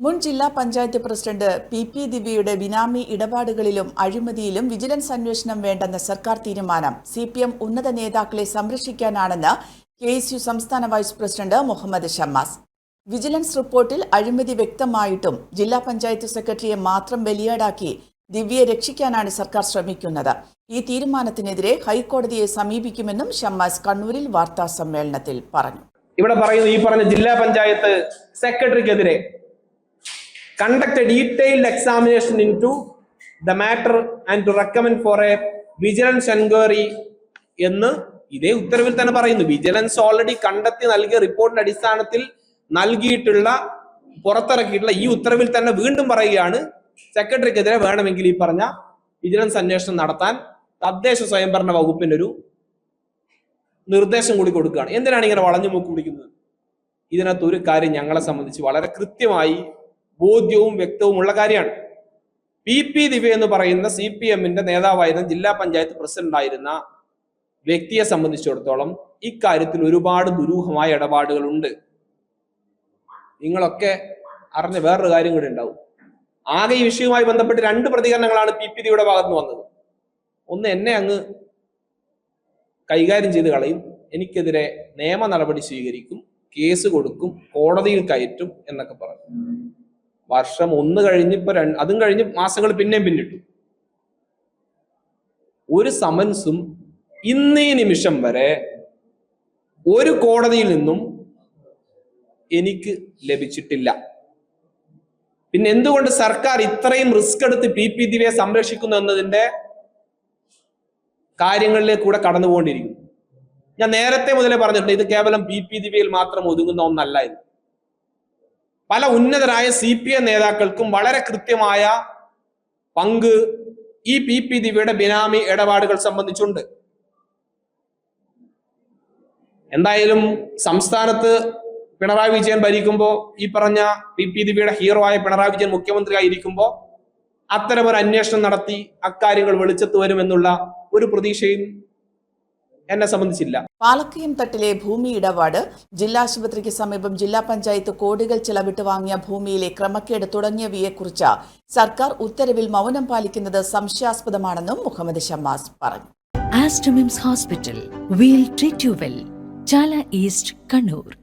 മുൻ ജില്ലാ panchayat president P ദിവ്യയുടെ ബിനാമി ഇടപാടുകളിലും അഴിമതിയിലും വിജിലൻസ് അന്വേഷണം വേണ്ടെന്ന സർക്കാർ തീരുമാനം CPM ഉന്നത നേതാക്കളെ സംരക്ഷിക്കാനാണെന്ന് KSU സംസ്ഥാന vice president Muhammad Shammas. Vigilance റിപ്പോർട്ടിൽ അഴിമതി വ്യക്തമായിട്ടും ജില്ലാ പഞ്ചായത്ത് സെക്രട്ടറിയെ മാത്രം ബലിയാടാക്കി ദിവ്യയെ രക്ഷിക്കാനാണ് സർക്കാർ ശ്രമിക്കുന്നത്. ഈ തീരുമാനത്തിനെതിരെ ഹൈക്കോടതിയെ സമീപിക്കുമെന്നും ഷമ്മാസ് കണ്ണൂരിൽ വാർത്താ സമ്മേളനത്തിൽ പറഞ്ഞു. ഇവിടെ പറയുന്നു, ഈ പറഞ്ഞ ജില്ലാ panchayat സെക്രട്ടറിക്കെതിരെ conduct a detailed examination into the matter and to recommend for a vigilance inquiry എന്ന് ഇതേ ഉത്തരവിൽ തന്നെ പറയുന്നു. വിജിലൻസ് ഓൾറെഡി കണ്ടെത്തി നൽകിയ റിപ്പോർട്ടിന്റെ അടിസ്ഥാനത്തിൽ പുറത്തിറക്കിയിട്ടുള്ള ഈ ഉത്തരവിൽ തന്നെ വീണ്ടും പറയുകയാണ്, സെക്രട്ടറിക്കെതിരെ വേണമെങ്കിൽ ഈ പറഞ്ഞ വിജിലൻസ് അന്വേഷണം നടത്താൻ തദ്ദേശ സ്വയംഭരണ വകുപ്പിന്റെ ഒരു നിർദ്ദേശം കൂടി കൊടുക്കുകയാണ്. എന്തിനാണ് ഇങ്ങനെ വളഞ്ഞു മൂക്ക് പിടിക്കുന്നത്? ഇതിനകത്ത് ഒരു കാര്യം ഞങ്ങളെ സംബന്ധിച്ച് വളരെ കൃത്യമായി ബോധ്യവും വ്യക്തവുമുള്ള കാര്യമാണ്. പി ദിവ്യ എന്ന് പറയുന്ന CPMന്റെ നേതാവായിരുന്ന ജില്ലാ പഞ്ചായത്ത് പ്രസിഡന്റ് ആയിരുന്ന വ്യക്തിയെ സംബന്ധിച്ചിടത്തോളം ഇക്കാര്യത്തിൽ ഒരുപാട് ദുരൂഹമായ ഇടപാടുകളുണ്ട്. നിങ്ങളൊക്കെ അറിഞ്ഞ വേറൊരു കാര്യം കൂടി ഉണ്ടാവും. ആകെ ഈ വിഷയവുമായി ബന്ധപ്പെട്ട് 2 പ്രതികരണങ്ങളാണ് പി ദിവ്യയുടെ ഭാഗത്ത് നിന്ന് വന്നത്. ഒന്ന്, എന്നെ അങ്ങ് കൈകാര്യം ചെയ്ത് കളയും, എനിക്കെതിരെ നിയമ നടപടി സ്വീകരിക്കും, കേസ് കൊടുക്കും, കോടതിയിൽ കയറ്റും എന്നൊക്കെ പറഞ്ഞു. വർഷം 1 കഴിഞ്ഞ് അതും കഴിഞ്ഞ് മാസങ്ങൾ പിന്നെയും പിന്നിട്ടു. ഒരു സമൻസും ഇന്നേ നിമിഷം വരെ ഒരു കോടതിയിൽ നിന്നും എനിക്ക് ലഭിച്ചിട്ടില്ല. പിന്നെ എന്തുകൊണ്ട് സർക്കാർ ഇത്രയും റിസ്ക് എടുത്ത് പി ദിവ്യയെ സംരക്ഷിക്കുന്നു എന്നതിന്റെ കാര്യങ്ങളിലേക്ക് കൂടെ കടന്നുപോകൊണ്ടിരിക്കുന്നു. ഞാൻ നേരത്തെ മുതലേ പറഞ്ഞിട്ടുണ്ട്, ഇത് കേവലം പി ദിവ്യയിൽ മാത്രം ഒതുങ്ങുന്ന ഒന്നല്ല. ഇത് പല ഉന്നതരായ CPM നേതാക്കൾക്കും വളരെ കൃത്യമായ പങ്ക് ഈ പി ദിവ്യയുടെ ബിനാമി ഇടപാടുകൾ സംബന്ധിച്ചുണ്ട്. എന്തായാലും സംസ്ഥാനത്ത് പിണറായി വിജയൻ ഭരിക്കുമ്പോൾ, ഈ പറഞ്ഞ പി ദിവ്യയുടെ ഹീറോ ആയ പിണറായി വിജയൻ മുഖ്യമന്ത്രിയായിരിക്കുമ്പോൾ അത്തരമൊരു അന്വേഷണം നടത്തി അക്കാര്യങ്ങൾ വെളിച്ചത്ത് വരുമെന്നുള്ള ഒരു പ്രതീക്ഷയും എന്നെ സംബന്ധിച്ചില്ല. പാലക്കയം തട്ടിലെ ഭൂമി ഇടപാട്, ജില്ലാ ആശുപത്രിക്ക് സമീപം ജില്ലാ പഞ്ചായത്ത് കോടികൾ ചെലവിട്ട് വാങ്ങിയ ഭൂമിയിലെ ക്രമക്കേട് തുടങ്ങിയവയെക്കുറിച്ച് സർക്കാർ ഉത്തരവിൽ മൗനം പാലിക്കുന്നത് സംശയാസ്പദമാണെന്നും മുഹമ്മദ് ഷമ്മാസ് പറഞ്ഞു. Aster MIMS hospital, wheel treat you well, Chala east, Kannur.